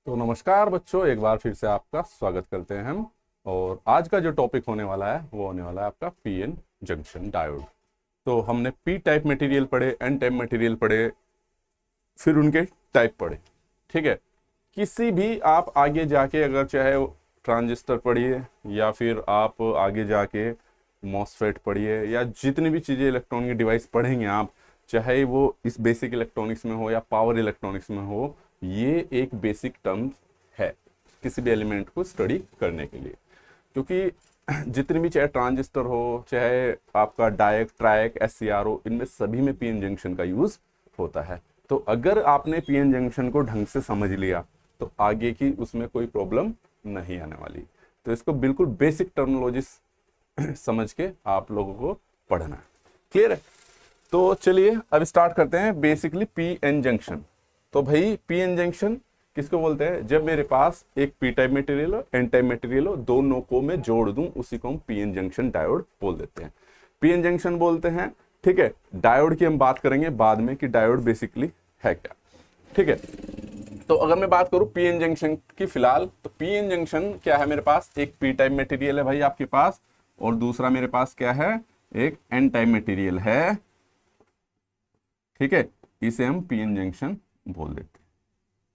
तो नमस्कार बच्चों, एक बार फिर से आपका स्वागत करते हैं हम। और आज का जो टॉपिक होने वाला है वो होने वाला है आपका पीएन जंक्शन डायोड। तो हमने पी टाइप मटेरियल पढ़े, एन टाइप मटेरियल पढ़े, फिर उनके टाइप पढ़े। ठीक है, किसी भी आप आगे जाके अगर चाहे ट्रांजिस्टर पढ़िए या फिर आप आगे जाके मॉसफेट पढ़िए या जितनी भी चीज़ें इलेक्ट्रॉनिक डिवाइस पढ़ेंगे आप, चाहे वो इस बेसिक इलेक्ट्रॉनिक्स में हो या पावर इलेक्ट्रॉनिक्स में हो, ये एक बेसिक टर्म्स है किसी भी एलिमेंट को स्टडी करने के लिए। क्योंकि जितनी भी चाहे ट्रांजिस्टर हो, चाहे आपका डायक, ट्रायक, एससीआर हो, इनमें सभी में पीएन जंक्शन का यूज होता है। तो अगर आपने पीएन जंक्शन को ढंग से समझ लिया तो आगे की उसमें कोई प्रॉब्लम नहीं आने वाली। तो इसको बिल्कुल बेसिक टर्मिनोलॉजी समझ के आप लोगों को पढ़ना है। क्लियर है? तो चलिए अब स्टार्ट करते हैं बेसिकली पीएन जंक्शन। तो भाई पीएन जंक्शन किसको बोलते हैं? जब मेरे पास एक पी टाइप मटेरियल हो, एन टाइप मटेरियल हो, दोनों को मैं जोड़ दूं, उसी को हम पीएन जंक्शन डायोड बोल देते हैं, पीएन जंक्शन बोलते हैं। ठीक है, डायोड की हम बात करेंगे बाद में कि डायोड बेसिकली है क्या। ठीक है, तो अगर मैं बात करूं पीएन जंक्शन की फिलहाल, तो पीएन जंक्शन क्या है? मेरे पास एक पी टाइप मटेरियल है भाई आपके पास, और दूसरा मेरे पास क्या है? एक एन टाइप मटेरियल है। ठीक है, इसे हम पीएन जंक्शन बोल देते हैं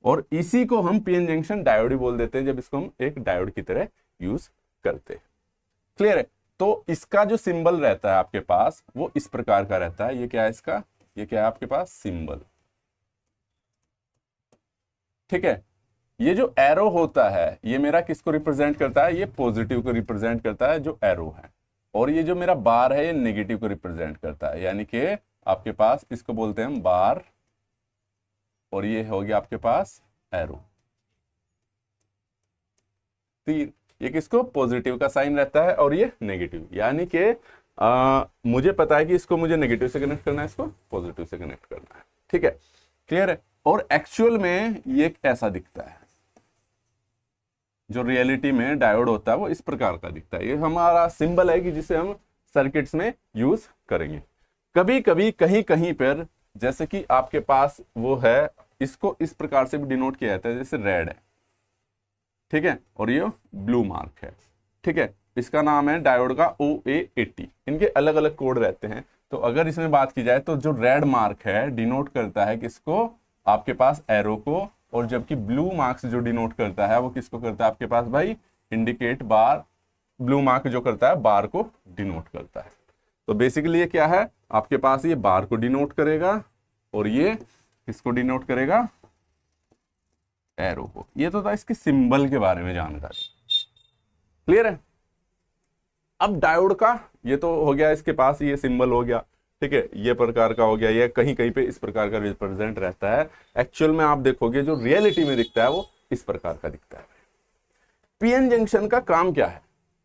और इसी को हम पीएन जंक्शन डायोड ही बोल देते हैं जब इसको हम एक डायोड की तरह यूज करते हैं। क्लियर है? तो इसका जो सिंबल रहता है आपके पास वो इस प्रकार का रहता है। ये क्या है इसका? ये क्या है आपके पास? सिंबल। ठीक है, ये जो एरो होता है ये मेरा किसको रिप्रेजेंट करता है? ये पॉजिटिव को रिप्रेजेंट करता है जो एरो है, और ये जो मेरा बार है ये नेगेटिव को रिप्रेजेंट करता है, यानी कि आपके पास इसको बोलते हैं बार, और ये हो गया आपके पास एरो, तीर। ये किसको? पॉजिटिव का साइन रहता है और ये नेगेटिव, यानी कि मुझे पता है कि इसको मुझे नेगेटिव से कनेक्ट करना है, इसको पॉजिटिव से कनेक्ट करना है। ठीक है, क्लियर है? और एक्चुअल में ये ऐसा दिखता है, जो रियलिटी में डायोड होता है वो इस प्रकार का दिखता है। ये हमारा सिंबल है कि जिसे हम सर्किट्स में यूज करेंगे। कभी कभी कहीं कहीं पर, जैसे कि आपके पास वो है, इसको इस प्रकार से भी डिनोट किया जाता है, जैसे रेड है, ठीक है, और ये ब्लू मार्क है। ठीक है, इसका नाम है डायोड का OA80। इनके अलग अलग कोड रहते हैं। तो अगर इसमें बात की जाए तो जो रेड मार्क है डिनोट करता है किसको? आपके पास एरो को, और जबकि ब्लू मार्क्स जो डिनोट करता है वो किसको करता है आपके पास भाई? इंडिकेट बार। ब्लू मार्क जो करता है बार को डिनोट करता है। तो बेसिकली ये क्या है? आपके पास ये बार को डिनोट करेगा और ये किसको डिनोट करेगा? एरो को। ये तो था इसके सिंबल के बारे में जानकारी। क्लियर है? अब डायोड का ये तो हो गया, इसके पास ये सिंबल हो गया। ठीक है, ये प्रकार का हो गया, ये कहीं कहीं पे इस प्रकार का रिप्रेजेंट रहता है। एक्चुअल में आप देखोगे जो रियलिटी में दिखता है वो इस प्रकार का दिखता है। पीएन जंक्शन का काम क्या है?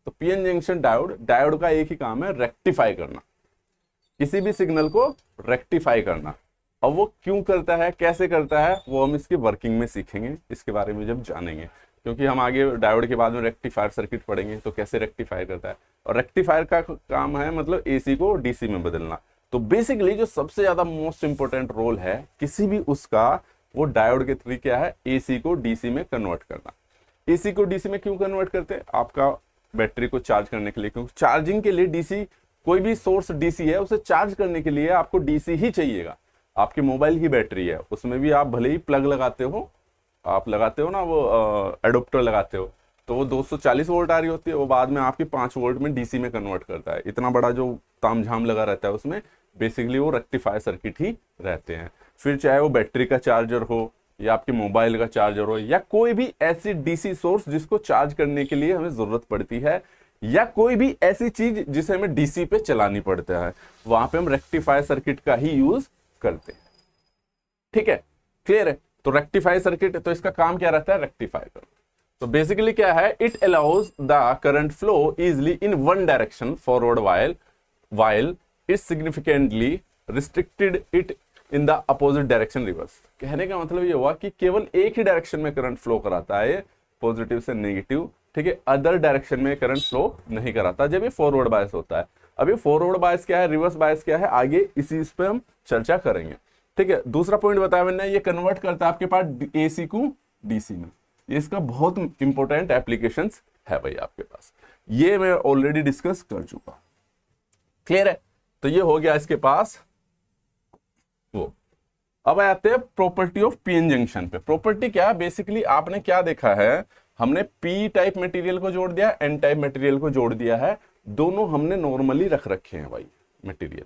तो पीएन जंक्शन डायोड का एक ही काम है, रेक्टिफाई करना, किसी भी सिग्नल को रेक्टिफाई करना। अब वो क्यों करता है, कैसे करता है, वो हम इसकी वर्किंग में सीखेंगे, इसके बारे में जब जानेंगे। क्योंकि हम आगे डायोड के बाद में रेक्टिफायर सर्किट पढ़ेंगे तो कैसे रेक्टिफाई करता है। और रेक्टिफायर का काम है मतलब एसी को डीसी में बदलना। तो बेसिकली जो सबसे ज्यादा मोस्ट इंपोर्टेंट रोल है किसी भी उसका, वो डायोड के थ्रू क्या है? एसी को डीसी में कन्वर्ट करना। एसी को डीसी में क्यों कन्वर्ट करते हैं? आपका बैटरी को चार्ज करने के लिए, क्योंकि चार्जिंग के लिए डीसी, कोई भी सोर्स डीसी है उसे चार्ज करने के लिए आपको डीसी ही चाहिएगा। आपकी मोबाइल की बैटरी है, उसमें भी आप भले ही प्लग लगाते हो, आप लगाते हो ना वो एडोप्टर लगाते हो, तो वो 240 वोल्ट आ रही होती है, वो बाद में आपकी 5 वोल्ट में डीसी में कन्वर्ट करता है। इतना बड़ा जो तामझाम लगा रहता है उसमें बेसिकली वो रेक्टिफायर सर्किट ही रहते हैं। फिर चाहे वो बैटरी का चार्जर हो या आपके मोबाइल का चार्जर हो या कोई भी ऐसी डीसी सोर्स जिसको चार्ज करने के लिए हमें जरूरत पड़ती है, या कोई भी ऐसी चीज जिसे हमें डीसी पे चलानी पड़ता है, वहां पे हम रेक्टिफायर सर्किट का ही यूज करते हैं। ठीक है, क्लियर है? तो रेक्टिफायर सर्किट, तो इसका काम क्या रहता है? रेक्टिफाई करना। तो बेसिकली क्या है? It allows the current flow easily in one direction forward while it significantly restricted it in the opposite direction reverse. कहने का मतलब ये हुआ कि केवल एक ही डायरेक्शन में करंट फ्लो कराता है, पॉजिटिव से नेगेटिव। ठीक है, अदर डायरेक्शन में करंट फ्लो नहीं कराता जब ये फॉरवर्ड बायस होता है। अभी फॉरवर्ड बायस क्या है, रिवर्स बायस क्या है, आगे इसी इस पे हम चर्चा करेंगे। ठीक है, दूसरा पॉइंट बताया मैंने, ये कन्वर्ट करता है आपके पास एसी को डीसी में। ये इसका बहुत इंपॉर्टेंट एप्लीकेशंस है भाई आपके पास, ये मैं ऑलरेडी डिस्कस कर चुका। क्लियर है? तो ये हो गया इसके पास वो। अब आते हैं प्रॉपर्टी ऑफ पीएन जंक्शन पे। प्रॉपर्टी क्या है? बेसिकली आपने क्या देखा है, हमने पी टाइप मटेरियल को जोड़ दिया, एन टाइप मटेरियल को जोड़ दिया है, दोनों हमने नॉर्मली रख रखे हैं भाई मटेरियल।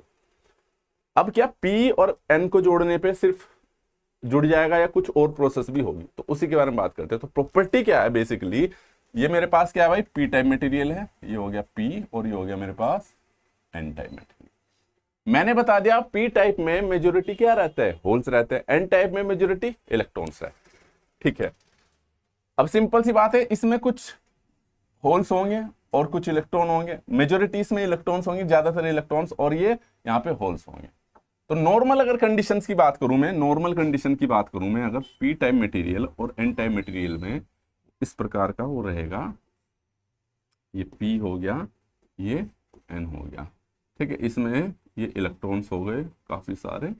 अब क्या पी और एन को जोड़ने पे सिर्फ जुड़ जाएगा या कुछ और प्रोसेस भी होगी, तो उसी के बारे में बात करते हैं। तो प्रॉपर्टी क्या है? बेसिकली ये मेरे पास क्या है भाई, पी टाइप मटेरियल है, ये हो गया पी, और ये हो गया मेरे पास एन टाइप मटेरियल। मैंने बता दिया पी टाइप में मेजोरिटी क्या रहता है, होल्स रहते हैं, एन टाइप में मेजोरिटी इलेक्ट्रॉन्स रहते हैं। ठीक है, अब सिंपल सी बात है, इसमें कुछ होल्स होंगे और कुछ इलेक्ट्रॉन होंगे, मेजोरिटी इसमें इलेक्ट्रॉन्स होंगे, ज्यादातर इलेक्ट्रॉन्स, और ये यहाँ पे होल्स होंगे। तो नॉर्मल अगर कंडीशंस की बात करूं मैं, नॉर्मल कंडीशन की बात करूं मैं, अगर पी टाइप मटेरियल और एन टाइप मटेरियल में इस प्रकार का वो रहेगा, ये पी हो गया, ये एन हो गया। ठीक है, इसमें ये इलेक्ट्रॉन्स हो गए काफी सारे,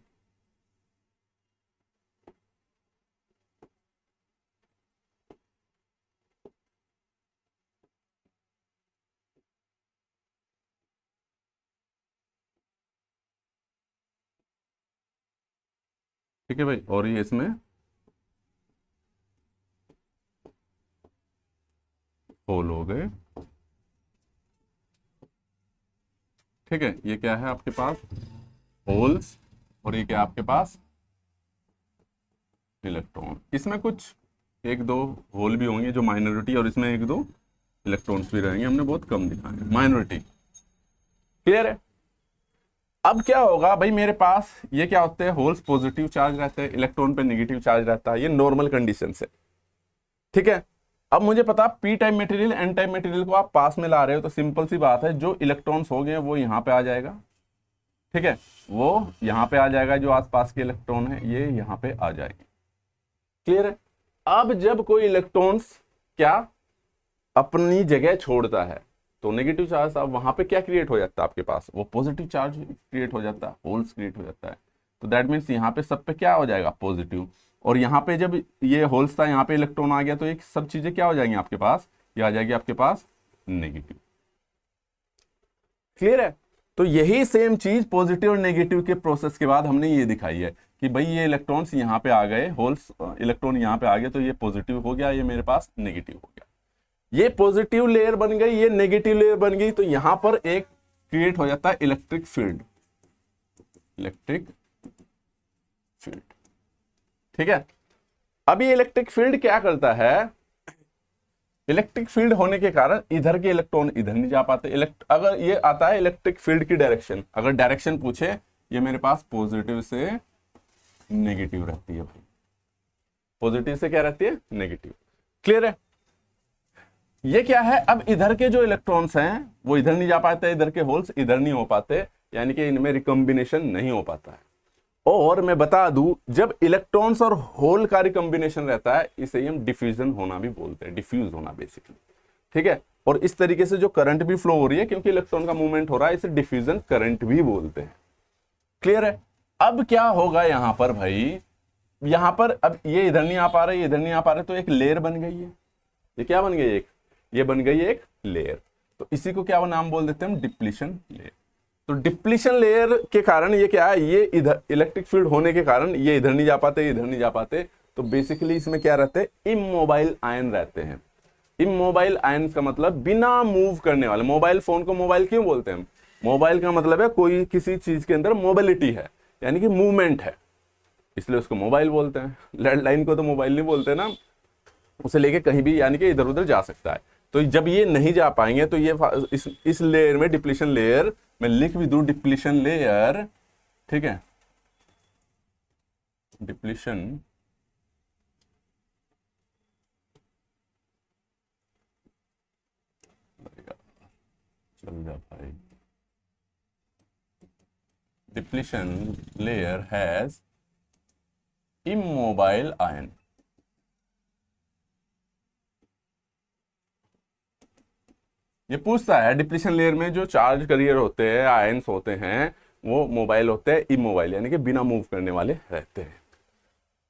ठीक है भाई, और ये इसमें होल हो गए। ठीक है, ये क्या है आपके पास, होल्स, और ये क्या आपके पास, इलेक्ट्रॉन। इसमें कुछ एक दो होल भी होंगे जो माइनॉरिटी, और इसमें एक दो इलेक्ट्रॉन्स भी रहेंगे, हमने बहुत कम दिखाए हैं, माइनॉरिटी। क्लियर है? अब क्या होगा भाई, मेरे पास ये क्या होते हैं, होल्स पॉजिटिव चार्ज रहते हैं, इलेक्ट्रॉन पे नेगेटिव चार्ज रहता है, ये नॉर्मल कंडीशन है। ठीक है, अब मुझे पता P type material N type material को आप पास में ला रहे हो, तो सिंपल सी बात है, जो इलेक्ट्रॉन्स हो गए वो यहाँ पे आ जाएगा। ठीक है, वो यहाँ पे आ जाएगा, जो आसपास के इलेक्ट्रॉन है ये यहाँ पे आ जाएंगे। क्लियर है? अब जब कोई इलेक्ट्रॉन्स क्या अपनी जगह छोड़ता है, तो नेगेटिव चार्ज अब वहां पे क्या क्रिएट हो जाता है आपके पास, वो पॉजिटिव चार्ज क्रिएट हो जाता है, होल्स क्रिएट हो जाता है। तो दैट मीन्स यहाँ पे सब पे क्या हो जाएगा, पॉजिटिव, और यहाँ पे जब ये होल्स था, यहाँ पे इलेक्ट्रॉन आ गया, तो ये सब चीजें क्या हो जाएंगी आपके पास, ये आ जाएगी आपके पास नेगेटिव। क्लियर है? तो यही सेम चीज पॉजिटिव और नेगेटिव के प्रोसेस के बाद हमने ये दिखाई है कि भाई ये इलेक्ट्रॉन्स यहाँ पे आ गए, होल्स इलेक्ट्रॉन यहाँ पे आ गए, तो ये पॉजिटिव हो गया, ये मेरे पास नेगेटिव हो गया, ये पॉजिटिव लेयर बन गई, ये नेगेटिव लेयर बन गई, तो यहां पर एक क्रिएट हो जाता है इलेक्ट्रिक फील्ड, इलेक्ट्रिक फील्ड। ठीक है, अब ये इलेक्ट्रिक फील्ड क्या करता है, इलेक्ट्रिक फील्ड होने के कारण इधर के इलेक्ट्रॉन इधर नहीं जा पाते। अगर ये आता है इलेक्ट्रिक फील्ड की डायरेक्शन, अगर डायरेक्शन पूछे, ये मेरे पास पॉजिटिव से नेगेटिव रहती है भाई, पॉजिटिव से क्या रहती है, नेगेटिव। क्लियर है? ये क्या है, अब इधर के जो इलेक्ट्रॉन्स हैं वो इधर नहीं जा पाते, इधर के होल्स इधर नहीं हो पाते, यानी कि इनमें रिकॉम्बिनेशन नहीं हो पाता है। और मैं बता दूं, जब इलेक्ट्रॉन्स और होल का रिकॉम्बिनेशन रहता है, इसे हम डिफ्यूजन होना भी बोलते हैं, डिफ्यूज होना बेसिकली। ठीक है, और इस तरीके से जो करंट भी फ्लो हो रही है, क्योंकि इलेक्ट्रॉन का मूवमेंट हो रहा है, इसे डिफ्यूजन करंट भी बोलते हैं। क्लियर है? अब क्या होगा यहां पर भाई, यहां पर अब ये इधर नहीं आ पा रहे, इधर नहीं आ पा रहे, तो एक लेयर बन गई है। ये क्या बन गई, ये बन गई एक लेयर। तो इसी को क्या नाम बोल देते हैं हम, डिप्लीशन लेयर। तो डिप्लीशन लेयर के कारण ये क्या है, ये इधर इलेक्ट्रिक फील्ड होने के कारण ये इधर नहीं जा पाते, इधर नहीं जा पाते, तो बेसिकली इसमें क्या रहते हैं, इमोबाइल आयन रहते हैं। इमोबाइल आयन का मतलब बिना मूव करने वाले। मोबाइल फोन को मोबाइल क्यों बोलते हैं, मोबाइल का मतलब है कोई किसी चीज के अंदर मोबिलिटी है, यानी कि मूवमेंट है, इसलिए उसको मोबाइल बोलते हैं। लैंडलाइन को तो मोबाइल नहीं बोलते ना, उसे लेके कहीं भी यानी कि इधर उधर जा सकता है। तो जब ये नहीं जा पाएंगे, तो ये इस लेयर में, डिप्लीशन लेयर में लिख भी दूं, डिप्लीशन लेयर, ठीक है, डिप्लीशन चल जा भाई, depletion layer has immobile ion. ये पूछता है डिप्लीशन लेयर में जो चार्ज कैरियर होते हैं, आयंस होते हैं, वो मोबाइल होते हैं, इमोबाइल यानी कि बिना मूव करने वाले रहते हैं।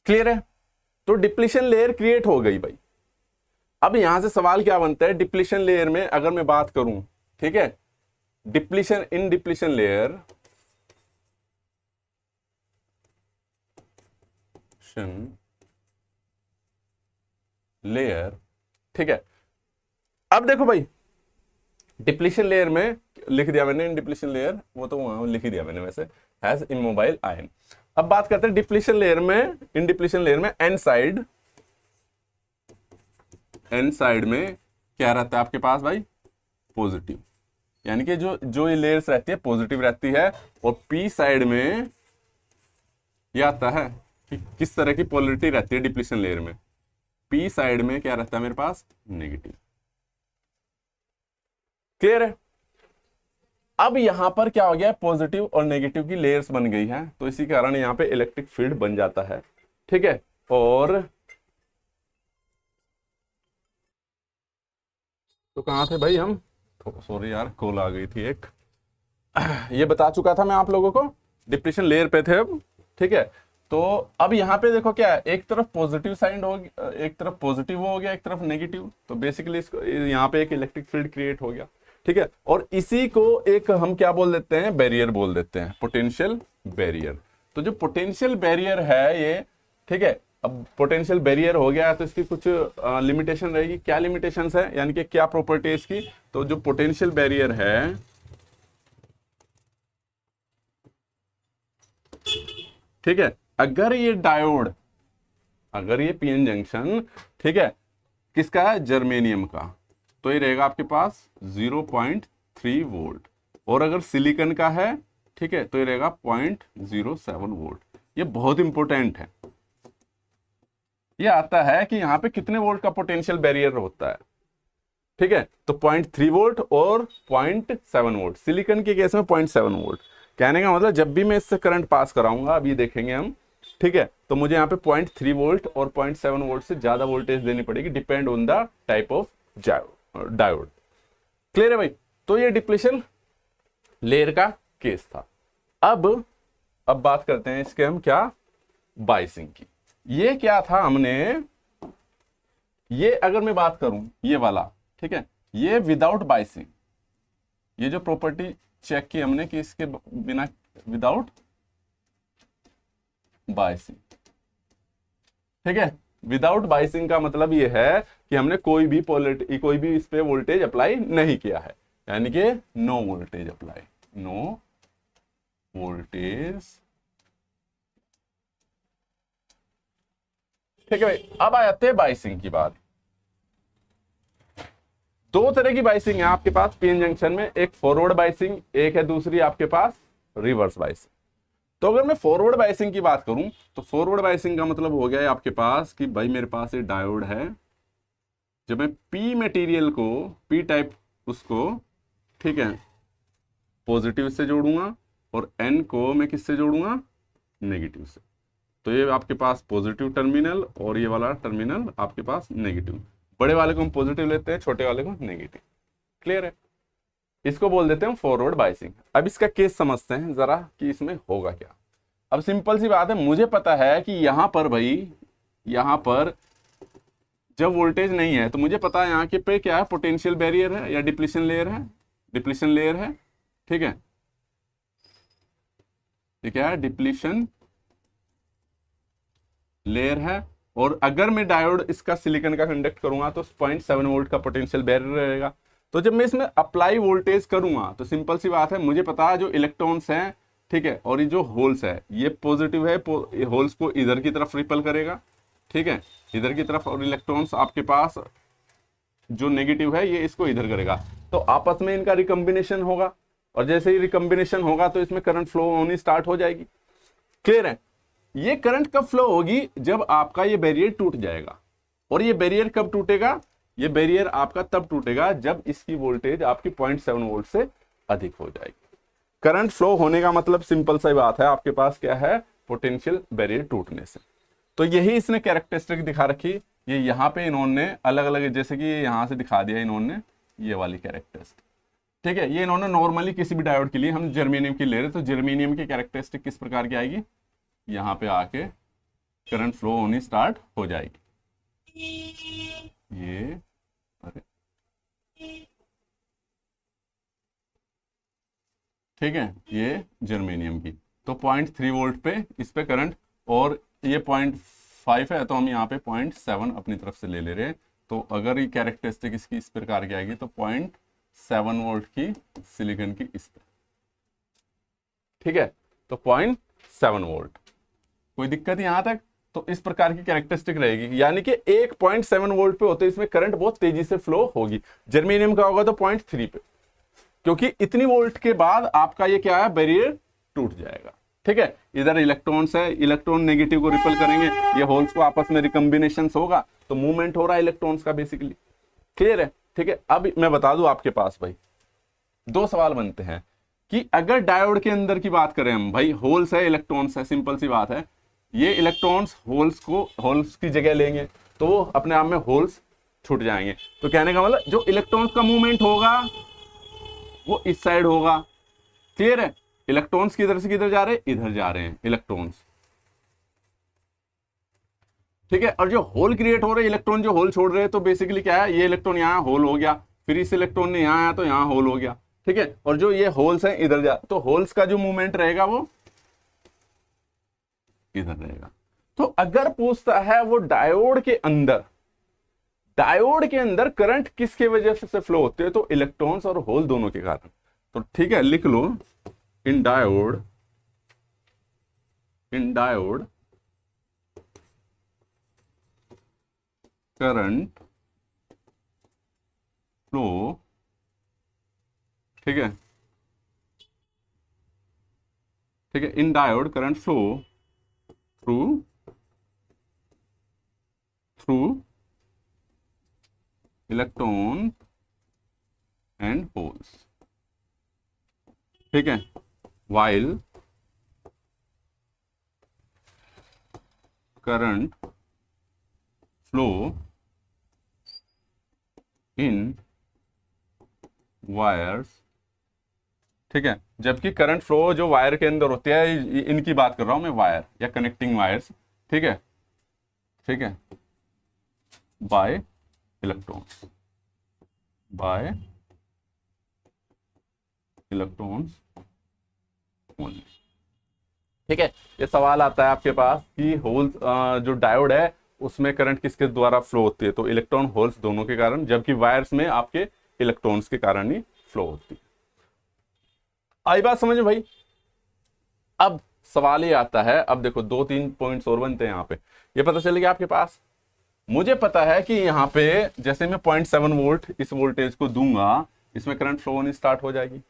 क्लियर है? तो डिप्लीशन लेयर क्रिएट हो गई भाई। अब यहां से सवाल क्या बनता है, डिप्लीशन लेयर में अगर मैं बात करूं, ठीक है, डिप्लीशन इन डिप्लीशन लेयर, ठीक है। अब देखो भाई, डिप्लीशन लेयर में लिख दिया मैंने, इन डिप्लीशन लेयर, वो तो वहां लिख ही दिया मैंने वैसे, हैज इमोबाइल आयन। अब बात करते हैं डिप्लीशन लेयर में, इन डिप्लीशन लेयर में एन साइड में क्या रहता है आपके पास भाई, पॉजिटिव, यानी कि जो जो ये लेयर्स रहती है पॉजिटिव रहती है, और पी साइड में यह आता है कि किस तरह की पोलरिटी रहती है डिप्लीशन लेयर में, पी साइड में क्या रहता है मेरे पास, नेगेटिव। क्लियर है। अब यहां पर क्या हो गया, पॉजिटिव और नेगेटिव की लेयर्स बन गई हैं, तो इसी कारण यहां पे इलेक्ट्रिक फील्ड बन जाता है, ठीक है। और तो कहां थे भाई हम, सॉरी यार कॉल आ गई थी एक, ये बता चुका था मैं आप लोगों को, डिप्लीशन लेयर पे थे अब, ठीक है। तो अब यहाँ पे देखो क्या है, एक तरफ पॉजिटिव साइन हो गया, एक तरफ पॉजिटिव हो गया, एक तरफ नेगेटिव, तो बेसिकली इसको यहाँ पे एक इलेक्ट्रिक फील्ड क्रिएट हो गया, ठीक है। और इसी को एक हम क्या बोल देते हैं, बैरियर बोल देते हैं, पोटेंशियल बैरियर। तो जो पोटेंशियल बैरियर है ये, ठीक है, अब पोटेंशियल बैरियर हो गया तो इसकी कुछ लिमिटेशन रहेगी, क्या लिमिटेशंस है, यानी कि क्या प्रॉपर्टी है इसकी। तो जो पोटेंशियल बैरियर है, ठीक है, अगर ये डायोड, अगर ये पीएन जंक्शन, ठीक है, किसका है, जर्मेनियम का, तो ये रहेगा आपके पास 0.3 वोल्ट, और अगर सिलिकॉन का है, ठीक है, तो ये रहेगा 0.07 वोल्ट। ये बहुत इंपॉर्टेंट है, ये आता है कि यहां पे कितने वोल्ट का पोटेंशियल बैरियर होता है, ठीक है। तो 0.3 वोल्ट और 0.7 वोल्ट, सिलिकॉन के केस में 0.7 वोल्ट। कहने का मतलब जब भी मैं इससे करंट पास कराऊंगा, अभी देखेंगे हम, ठीक है, तो मुझे यहाँ पे 0.3 वोल्ट और 0.7 वोल्ट से ज्यादा वोल्टेज देनी पड़ेगी, depend on the type of diode. Clear है भाई। तो ये डिप्लीशन लेयर का केस था। अब बात करते हैं इसके हम क्या, बाइसिंग की। ये क्या था, हमने ये अगर मैं बात करूं ये वाला, ठीक है, ये विदाउट बाइसिंग, ये जो प्रॉपर्टी चेक की हमने कि इसके बिना, विदाउट बाइसिंग, ठीक है। विदाउट बाइसिंग का मतलब ये है कि हमने कोई भी इस पे वोल्टेज अप्लाई नहीं किया है, यानी कि no voltage apply, no voltage, ठीक है भाई। अब आ जाते हैं बाइसिंग की बात। दो तरह की बाइसिंग है आपके पास पीएन जंक्शन में, एक फॉरवर्ड बाइसिंग, एक है दूसरी आपके पास रिवर्स बाइसिंग। तो अगर मैं फॉरवर्ड बाइसिंग की बात करूं, तो फॉरवर्ड बाइसिंग का मतलब हो गया है आपके पास कि भाई मेरे पास ये डायोड है, जब मैं पी मटेरियल को, पी टाइप उसको, ठीक है, पॉजिटिव से जोड़ूंगा, और एन को मैं किससे जोड़ूंगा, नेगेटिव से। तो ये आपके पास पॉजिटिव टर्मिनल और ये वाला टर्मिनल आपके पास नेगेटिव, बड़े वाले को हम पॉजिटिव लेते हैं, छोटे वाले को नेगेटिव। क्लियर है। इसको बोल देते हैं फॉरवर्ड बाइसिंग। अब इसका केस समझते हैं जरा कि इसमें होगा क्या। अब सिंपल सी बात है, मुझे पता है कि यहां पर भाई, यहां पर जब वोल्टेज नहीं है तो मुझे पता है यहाँ के पे क्या है, पोटेंशियल बैरियर है या डिप्लीशन लेयर है, डिप्लीशन लेयर है, ठीक है, ये क्या है, डिप्लीशन लेयर है। और अगर मैं डायोड इसका सिलिकॉन का कंडक्ट करूंगा तो 0.7 वोल्ट का पोटेंशियल बैरियर रहेगा। तो जब मैं इसमें अप्लाई वोल्टेज करूंगा तो सिंपल सी बात है, मुझे पता है जो इलेक्ट्रॉन्स हैं, ठीक है, और ये जो होल्स है, ये पॉजिटिव है, होल्स को इधर की तरफ रिपल करेगा, ठीक है, इधर की तरफ, और इलेक्ट्रॉन्स आपके पास जो नेगेटिव है ये इसको इधर करेगा। तो आपस में इनका रिकम्बिनेशन होगा, और जैसे ही रिकम्बिनेशन होगा तो इसमें करंट फ्लो होनी स्टार्ट हो जाएगी। क्लियर है। ये करंट कब फ्लो होगी, जब आपका ये बैरियर टूट जाएगा। और ये बैरियर कब टूटेगा, ये बैरियर आपका तब टूटेगा जब इसकी वोल्टेज आपकी 0.7 वोल्ट से अधिक हो जाएगी। करंट फ्लो होने का मतलब सिंपल सी बात है, आपके पास क्या है, पोटेंशियल बैरियर टूटने से। तो यही इसने कैरेक्टरिस्टिक दिखा रखी। ये यहाँ पे इन्होंने अलग अलग, जैसे कि यहां से दिखा दिया इन्होंने ये वाली कैरेक्टरिस्टिक, ठीक है। ये इन्होंने नॉर्मली किसी भी डायोड के लिए, हम जर्मेनियम की ले रहे, तो जर्मेनियम की कैरेक्टरिस्टिक किस प्रकार की आएगी, यहां पे आके करंट फ्लो होनी स्टार्ट हो जाएगी, ये अरे ठीक है, ये जर्मेनियम की, तो 0.3 वोल्ट पे इस पे करंट, और ये 0.5 है, तो हम यहाँ पे 0.7 अपनी तरफ से ले रहे हैं। तो अगर ये कैरेक्टरिस्टिक इसकी इस प्रकार की आएगी तो 0.7 वोल्ट की सिलिकॉन की इस पे, ठीक है, तो 0.7 वोल्ट, कोई दिक्कत यहां तक? तो इस प्रकार की कैरेक्टरिस्टिक रहेगी, यानी कि 1.7 वोल्ट पे होते इसमें करंट बहुत तेजी से फ्लो होगी। जर्मेनियम का होगा तो 0.3 पे, क्योंकि इतनी वोल्ट के बाद आपका ये क्या है, बैरियर टूट जाएगा। ठीक है, इधर इलेक्ट्रॉन्स है, इलेक्ट्रॉन नेगेटिव को रिपल करेंगे, ये होल्स को आपस में रिकम्बिनेशन होगा, तो मूवमेंट हो रहा है इलेक्ट्रॉन्स का बेसिकली। क्लियर है? ठीक है, अब मैं बता दूं आपके पास भाई, दो सवाल बनते हैं कि अगर डायोड के अंदर की बात करें हम, भाई होल्स है, इलेक्ट्रॉन्स है, सिंपल सी बात है, ये इलेक्ट्रॉन्स होल्स की जगह लेंगे तो वो अपने आप में होल्स छूट जाएंगे। तो कहने का मतलब जो इलेक्ट्रॉन्स का मूवमेंट होगा वो इस साइड होगा। क्लियर है? इलेक्ट्रॉन्स किधर से किधर जा रहे हैं, इधर जा रहे हैं इलेक्ट्रॉन्स। ठीक है, और जो होल क्रिएट हो रहे हैं, इलेक्ट्रॉन जो होल छोड़ रहे हैं, तो बेसिकली क्या है, ये इलेक्ट्रॉन यहाँ होल हो गया, फिर इस इलेक्ट्रॉन ने यहाँ आया तो यहाँ होल हो गया। ठीक है, और जो ये होल्स हैं इधर जा, तो होल्स का जो मूवमेंट रहेगा वो इधर रहेगा। तो अगर पूछता है वो डायोड के अंदर करंट किसके वजह से फ्लो होते हैं, तो इलेक्ट्रॉन्स और होल दोनों के कारण। तो ठीक है, लिख लो इन डायोड करंट फ्लो, ठीक है, in diode current flow through electron and holes. ठीक है, while current flow in wires, ठीक है, जबकि करंट फ्लो जो वायर के अंदर होती है, इनकी बात कर रहा हूं मैं, वायर या कनेक्टिंग वायर्स। ठीक है, बाय इलेक्ट्रॉन्स ओनली। ठीक है, ये सवाल आता है आपके पास कि होल्स जो डायोड है उसमें करंट किसके द्वारा फ्लो होती है, तो इलेक्ट्रॉन होल्स दोनों के कारण, जबकि वायर्स में आपके इलेक्ट्रॉन्स के कारण ही फ्लो होती है। आई बात समझ में भाई? अब सवाल ये आता है, अब देखो 2-3 पॉइंट्स और बनते हैं यहाँ पे, ये पता चलेगा आपके पास। मुझे पता है कि यहाँ पे जैसे मैं 0.7 वोल्ट इस वोल्टेज को दूंगा, इसमें करंट फ्लो होनी स्टार्ट हो जाएगी।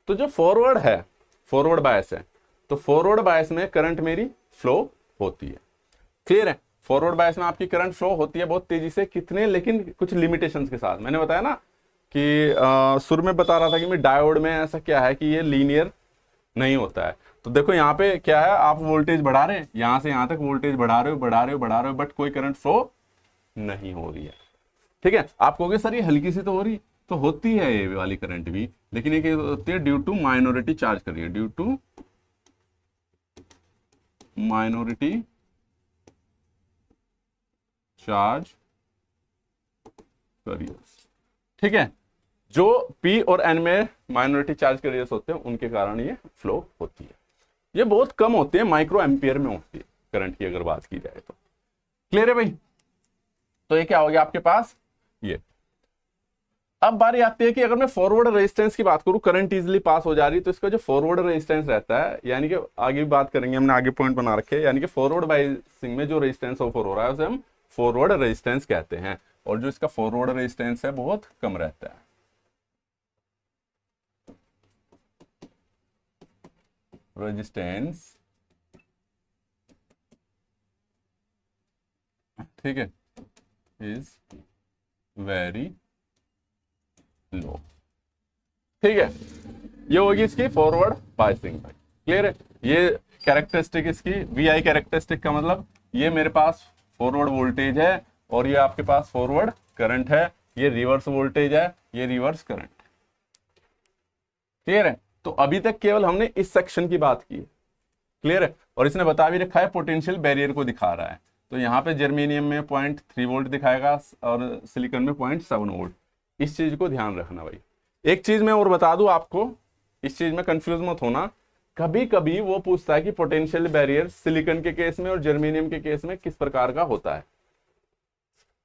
तो जो फॉरवर्ड बायस है, तो फॉरवर्ड बायस में करंट मेरी फ्लो होती है। क्लियर है? फॉरवर्ड बायस में आपकी करंट फ्लो होती है बहुत तेजी से, कितने, लेकिन कुछ लिमिटेशंस के साथ। मैंने बताया ना कि शुरू में बता रहा था कि मैं डायोड में ऐसा क्या है कि ये लीनियर नहीं होता है। तो देखो यहाँ पे क्या है, आप वोल्टेज बढ़ा रहे हैं, यहां से यहां तक वोल्टेज बढ़ा रहे हो, बट कोई करंट फ्लो नहीं हो रही है। ठीक है, आप कहोगे सर ये हल्की सी तो हो रही, तो होती है ये वाली करंट भी, लेकिन ये होती है ड्यू टू माइनॉरिटी चार्ज करिए, due to minority charge carriers. ठीक है, जो P और N में माइनॉरिटी चार्ज करियर्स होते हैं उनके कारण ये फ्लो होती है। ये बहुत कम होती है, माइक्रो एम्पियर में होती है करंट की अगर बात की जाए तो। क्लियर है भाई? तो ये क्या हो गया आपके पास ये। अब बारी आती है कि अगर मैं फॉरवर्ड रेजिस्टेंस की बात करूं, करंट इजीली पास हो जा रही है, तो इसका जो फॉरवर्ड रेजिस्टेंस रहता है, यानी कि आगे भी बात करेंगे, हमने आगे पॉइंट बना रखे हैं, यानी कि फॉरवर्ड बायसिंग में जो रेजिस्टेंस ऑफर हो रहा है उसे हम फॉरवर्ड रेजिस्टेंस कहते हैं, और जो इसका फॉरवर्ड रेजिस्टेंस है बहुत कम रहता है। रेजिस्टेंस, ठीक है, इज वेरी लो। ठीक है, ये होगी इसकी फॉरवर्ड बायसिंग। क्लियर है? ये कैरेक्टरिस्टिक इसकी VI कैरेक्टरिस्टिक का मतलब ये मेरे पास फॉरवर्ड वोल्टेज है और ये आपके पास फॉरवर्ड करंट है, ये रिवर्स वोल्टेज है, ये रिवर्स करंट। क्लियर है? तो अभी तक केवल हमने इस सेक्शन की बात की है। क्लियर है? और इसने बता भी रखा है पोटेंशियल बैरियर को दिखा रहा है। तो यहाँ पे जर्मेनियम में 0.3 वोल्ट दिखाएगा और सिलिकॉन में 0.7 वोल्ट। इस चीज को ध्यान रखना भाई। एक चीज मैं और बता दूं आपको, इस चीज में कंफ्यूज मत होना। कभी कभी वो पूछता है कि पोटेंशियल बैरियर सिलिकॉन के केस में और जर्मेनियम के केस में किस प्रकार का होता है।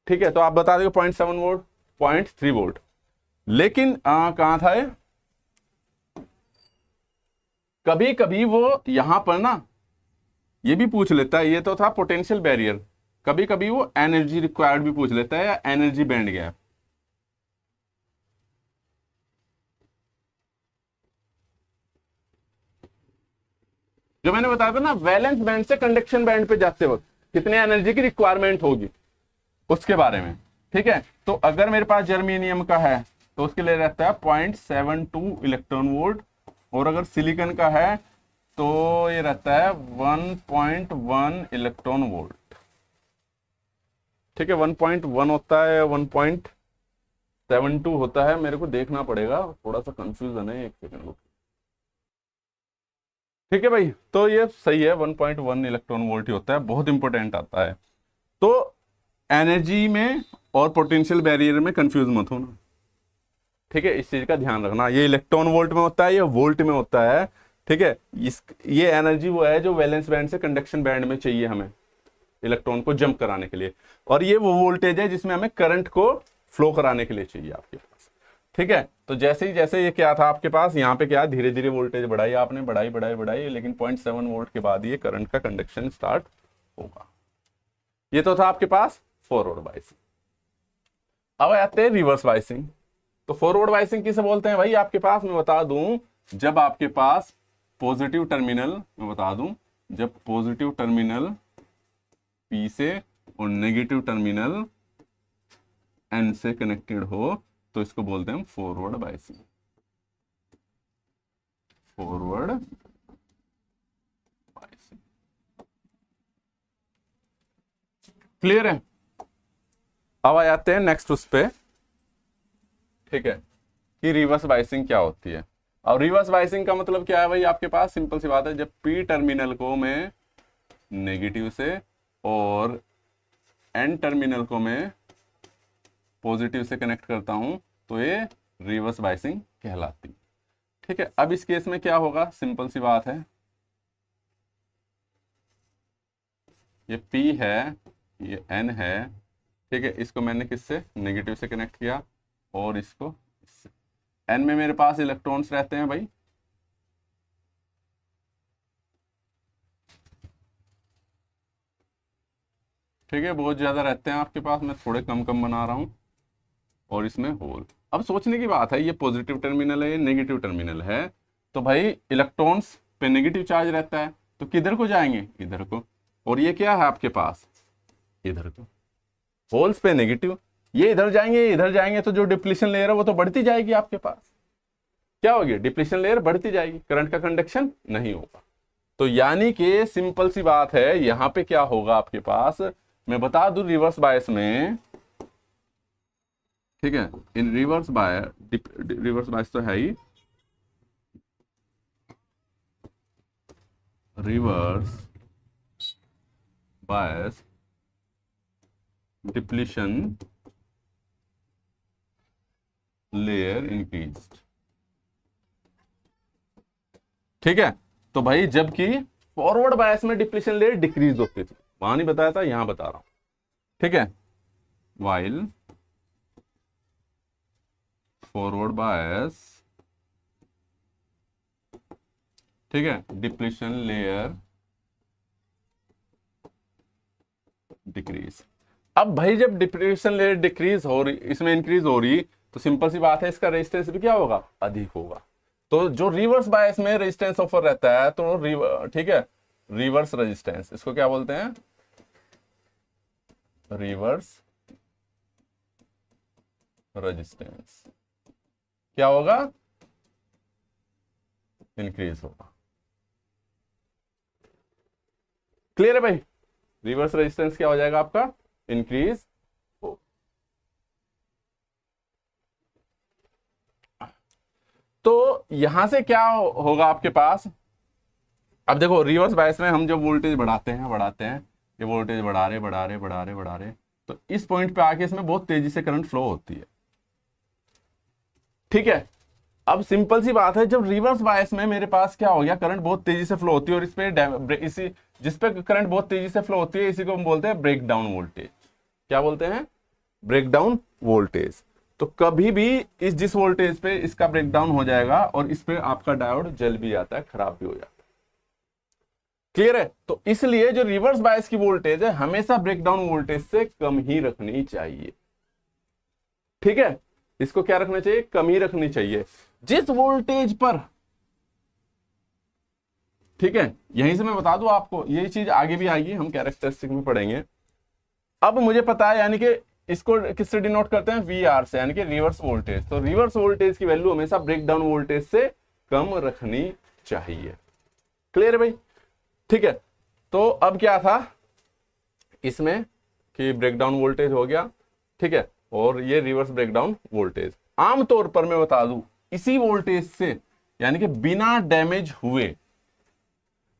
ठीक है, तो आप बता दोगे 0.7 वोल्ट, 0.3 वोल्ट। लेकिन कहां था ये, कभी कभी वो यहां पर ना ये भी पूछ लेता है, ये तो था पोटेंशियल बैरियर, कभी कभी वो एनर्जी रिक्वायर्ड भी पूछ लेता है या एनर्जी बैंड गैप। जो मैंने बताया था ना, वैलेंस बैंड से कंडक्शन बैंड पे जाते वक्त कितने एनर्जी की रिक्वायरमेंट होगी उसके बारे में। ठीक है, तो अगर मेरे पास जर्मेनियम का है तो उसके लिए रहता है 0.72 इलेक्ट्रॉन वोल्ट, और अगर सिलिकॉन का है तो ये रहता है 1.1 इलेक्ट्रॉन वोल्ट। ठीक है, 1.1 होता है, 1.72 होता है, मेरे को देखना पड़ेगा, थोड़ा सा कंफ्यूजन है, एक सेकंड। ठीक है भाई, तो ये सही है, 1.1 इलेक्ट्रॉन वोल्ट ही होता है, बहुत इंपॉर्टेंट आता है। तो एनर्जी में और पोटेंशियल बैरियर में कंफ्यूज मत होना। ठीक है, इस चीज का ध्यान रखना, ये इलेक्ट्रॉन वोल्ट में होता है, ये वोल्ट में होता है। ठीक है, ये एनर्जी वो है जो वैलेंस बैंड से कंडक्शन बैंड में चाहिए हमें इलेक्ट्रॉन को जंप कराने के लिए, और ये वो वोल्टेज है जिसमें हमें करंट को फ्लो कराने के लिए चाहिए आपके पास। ठीक है, तो जैसे ये क्या था आपके पास, यहाँ पे क्या धीरे धीरे वोल्टेज बढ़ाई आपने, बढ़ाई, लेकिन 0.7 वोल्ट के बाद ये करंट का कंडक्शन स्टार्ट होगा। ये तो था आपके पास फॉरवर्ड बाइसिंग। अब आते हैं रिवर्स बाइसिंग। तो फॉरवर्ड बाइसिंग किसे बोलते हैं भाई, आपके पास मैं बता दूं, जब आपके पास पॉजिटिव टर्मिनल, मैं बता दूं, जब पॉजिटिव टर्मिनल P से और नेगेटिव टर्मिनल N से कनेक्टेड हो तो इसको बोलते हैं forward biasing. Forward biasing, clear है। अब आ जाते हैं नेक्स्ट उस पे। ठीक है, कि रिवर्स बाइसिंग क्या होती है। और रिवर्स बाइसिंग का मतलब क्या है भाई, आपके पास सिंपल सी बात है, जब P टर्मिनल को मैं नेगेटिव से और N टर्मिनल को मैं पॉजिटिव से कनेक्ट करता हूं तो ये रिवर्स बाइसिंग कहलाती। ठीक है, अब इस केस में क्या होगा, सिंपल सी बात है, ये P है, ये N है। ठीक है, इसको मैंने किससे, नेगेटिव से कनेक्ट किया, और इसको इससे। N में मेरे पास इलेक्ट्रॉन्स रहते हैं भाई, ठीक है, बहुत ज्यादा रहते हैं आपके पास, मैं थोड़े कम कम बना रहा हूं, और इसमें होल। अब सोचने की बात है, ये पॉजिटिव टर्मिनल है, ये नेगेटिव टर्मिनल है, तो भाई इलेक्ट्रॉन्स पे नेगेटिव चार्ज रहता है, तो किधर को जाएंगे, इधर को। और ये क्या है आपके पास, इधर को। होल्स पे नेगेटिव, ये इधर जाएंगे, तो जो डिप्लीशन लेयर है वो तो बढ़ती जाएगी आपके पास। क्या होगी, डिप्लीशन लेयर बढ़ती जाएगी, करंट का कंडक्शन नहीं होगा। तो यानी कि सिंपल सी बात है, यहां पे क्या होगा आपके पास, मैं बता दूं रिवर्स बायस में। ठीक है, इन रिवर्स बायस तो है ही, reverse bias depletion layer increased. ठीक है, तो भाई जबकि फॉरवर्ड बायस में डिप्लीशन लेयर डिक्रीज होती थी, वहां नहीं बताया था, यहां बता रहा हूं। ठीक है, वाइल फॉरवर्ड बायस, ठीक है, डिप्लीशन लेयर डिक्रीज। अब भाई जब डिप्लीशन लेयर डिक्रीज हो रही, इसमें इंक्रीज हो रही, तो सिंपल सी बात है, इसका रेजिस्टेंस भी क्या होगा, अधिक होगा। तो जो रिवर्स बायस में रेजिस्टेंस ऑफर रहता है, तो ठीक है, रिवर्स रेजिस्टेंस, इसको क्या बोलते हैं, रिवर्स रेजिस्टेंस क्या होगा, इंक्रीज होगा। क्लियर है भाई, रिवर्स रेजिस्टेंस क्या हो जाएगा आपका, इंक्रीज हो। तो यहां से क्या होगा आपके पास, अब देखो रिवर्स बायस में हम जब वोल्टेज बढ़ाते हैं, कि वोल्टेज बढ़ा रहे, तो इस पॉइंट पे आके इसमें बहुत तेजी से करंट फ्लो होती है। ठीक है, अब सिंपल सी बात है, जब रिवर्स बायस में मेरे पास क्या हो गया, करंट बहुत तेजी से फ्लो होती है और इस पे इसी जिस पे करंट बहुत तेजी से फ्लो होती है इसी को हम बोलते हैं ब्रेक डाउन वोल्टेज। क्या बोलते हैं? Breakdown voltage. तो कभी भी जिस वोल्टेज पे इसका ब्रेक डाउन हो जाएगा और इस पे आपका डायोड जल भी जाता है, खराब भी हो जाता है। क्लियर है? तो इसलिए जो रिवर्स बायस की वोल्टेज है हमेशा ब्रेकडाउन वोल्टेज से कम ही रखनी चाहिए। ठीक है, इसको क्या रखना चाहिए? कम ही रखनी चाहिए। जिस वोल्टेज पर, ठीक है, यहीं से मैं बता दूं आपको, ये चीज आगे भी आएगी, हम कैरेक्टरिस्टिक में पढ़ेंगे। अब मुझे पता है, यानी कि इसको किससे डिनोट करते हैं? वीआर से, यानी कि रिवर्स वोल्टेज। तो रिवर्स वोल्टेज की वैल्यू हमेशा ब्रेकडाउन वोल्टेज से कम रखनी चाहिए। क्लियर है भाई? ठीक है, तो अब क्या था इसमें कि ब्रेकडाउन वोल्टेज हो गया, ठीक है, और ये रिवर्स ब्रेकडाउन वोल्टेज। आमतौर पर मैं बता दूं, इसी वोल्टेज से, यानी कि बिना डैमेज हुए,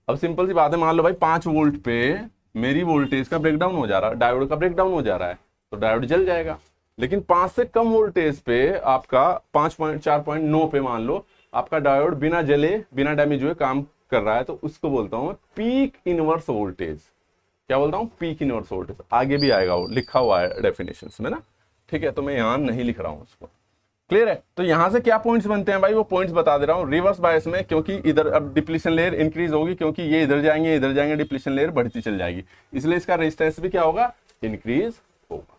अब सिंपल सी बात है, मान लो भाई 5 वोल्ट पे मेरी वोल्टेज का ब्रेकडाउन हो जा रहा है, डायोड का ब्रेकडाउन हो जा रहा है, तो डायोड जल जाएगा। लेकिन 5 से कम वोल्टेज पे आपका 5.4.9 पे मान लो आपका डायोड बिना जले बिना डैमेज हुए काम कर रहा है, तो उसको बोलता हूं पीक इनवर्स वोल्टेज। क्या बोलता हूं? Peak inverse voltage. आगे भी आएगा, वो लिखा हुआ है डेफिनेशंस में ना, ठीक है, तो मैं यहां नहीं लिख रहा हूं उसको। क्लियर है? तो यहां से क्या पॉइंट्स बनते हैं भाई, वो पॉइंट्स बता दे रहा हूं। रिवर्स बायस में क्योंकि इधर अब डिप्लीशन लेयर इंक्रीज होगी, क्योंकि ये इधर जाएंगे, डिप्लीशन लेयर बढ़ती चल जाएगी, इसलिए इसका रेजिस्टेंस भी क्या होगा? इंक्रीज होगा।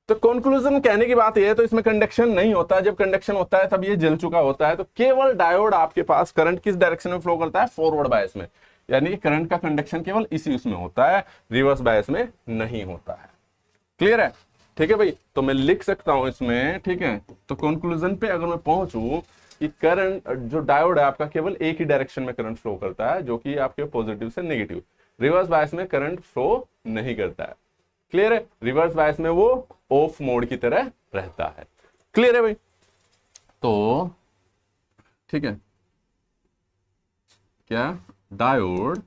तो कंक्लूजन कहने की बात यह है, तो इसमें कंडक्शन नहीं होता। जब कंडक्शन होता है तब ये जल चुका होता है। तो केवल डायोड आपके पास करंट किस डायरेक्शन में फ्लो करता है? फॉरवर्ड बायस में, यानी कि करंट का कंडक्शन केवल इसी उसमें होता है, रिवर्स बायस में नहीं होता है। क्लियर है? ठीक है भाई, तो मैं लिख सकता हूं इसमें, ठीक है। तो कंक्लूजन पे अगर मैं पहुंचूं कि करंट जो डायोड है आपका केवल एक ही डायरेक्शन में करंट फ्लो करता है, जो कि आपके पॉजिटिव से नेगेटिव। रिवर्स बायस में करंट फ्लो नहीं करता है। क्लियर है? रिवर्स बायस में वो ऑफ मोड की तरह रहता है। क्लियर है भाई? तो ठीक है, क्या diode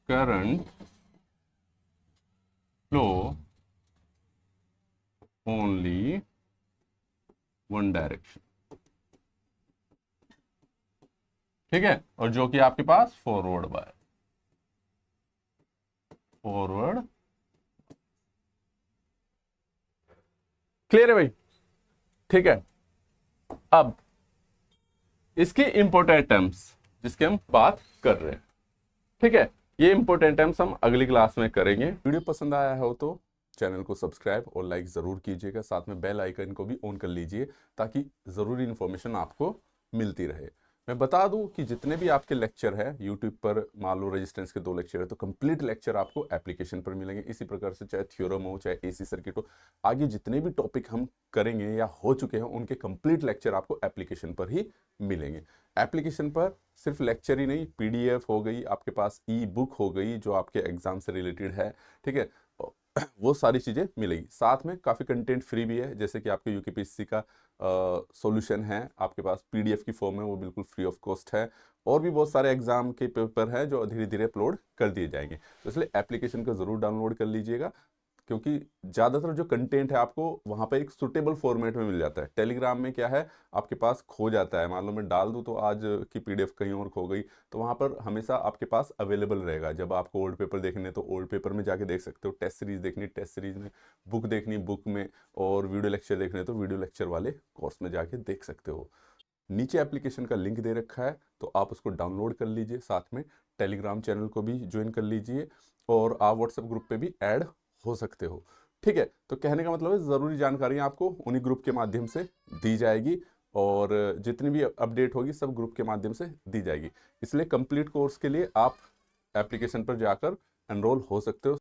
current flow only one direction, ठीक है, और जो कि आपके पास फॉरवर्ड बाय, फॉरवर्ड। क्लियर है भाई? ठीक है, अब इसकी इंपॉर्टेंट टर्म्स जिसके हम बात कर रहे हैं, ठीक है, ये इंपॉर्टेंट टर्म्स हम अगली क्लास में करेंगे। वीडियो पसंद आया हो तो चैनल को सब्सक्राइब और लाइक जरूर कीजिएगा, साथ में बेल आइकन को भी ऑन कर लीजिए ताकि जरूरी इंफॉर्मेशन आपको मिलती रहे। मैं बता दूं कि जितने भी आपके लेक्चर है यूट्यूब पर, मान लो रेजिस्टेंस के 2 लेक्चर है, तो कंप्लीट लेक्चर आपको एप्लीकेशन पर मिलेंगे। इसी प्रकार से चाहे थ्योरम हो चाहे एसी सर्किट हो, आगे जितने भी टॉपिक हम करेंगे या हो चुके हैं उनके कंप्लीट लेक्चर आपको एप्लीकेशन पर ही मिलेंगे। एप्लीकेशन पर सिर्फ लेक्चर ही नहीं, पीडीएफ हो गई आपके पास, ई बुक हो गई जो आपके एग्जाम से रिलेटेड है, ठीक है, वो सारी चीज़ें मिलेगी। साथ में काफ़ी कंटेंट फ्री भी है, जैसे कि आपके यूकेपीएससी का सॉल्यूशन है आपके पास पीडीएफ की फॉर्म में, वो बिल्कुल फ्री ऑफ कॉस्ट है। और भी बहुत सारे एग्जाम के पेपर हैं जो धीरे धीरे अपलोड कर दिए जाएंगे। तो इसलिए एप्लीकेशन को ज़रूर डाउनलोड कर लीजिएगा, क्योंकि ज़्यादातर जो कंटेंट है आपको वहाँ पे एक सुटेबल फॉर्मेट में मिल जाता है। टेलीग्राम में क्या है, आपके पास खो जाता है, मान लो मैं डाल दूँ तो आज की पीडीएफ कहीं और खो गई, तो वहाँ पर हमेशा आपके पास अवेलेबल रहेगा। जब आपको ओल्ड पेपर देखने तो ओल्ड पेपर में जाके देख सकते हो, टेस्ट सीरीज देखनी टेस्ट सीरीज में, बुक देखनी बुक में, और वीडियो लेक्चर देखने तो वीडियो लेक्चर वाले कोर्स में जाके देख सकते हो। नीचे एप्लीकेशन का लिंक दे रखा है, तो आप उसको डाउनलोड कर लीजिए, साथ में टेलीग्राम चैनल को भी ज्वाइन कर लीजिए, और आप व्हाट्सएप ग्रुप पे भी ऐड हो सकते हो। ठीक है, तो कहने का मतलब है ज़रूरी जानकारी आपको उन्हीं ग्रुप के माध्यम से दी जाएगी, और जितनी भी अपडेट होगी सब ग्रुप के माध्यम से दी जाएगी। इसलिए कंप्लीट कोर्स के लिए आप एप्लीकेशन पर जाकर एनरोल हो सकते हो।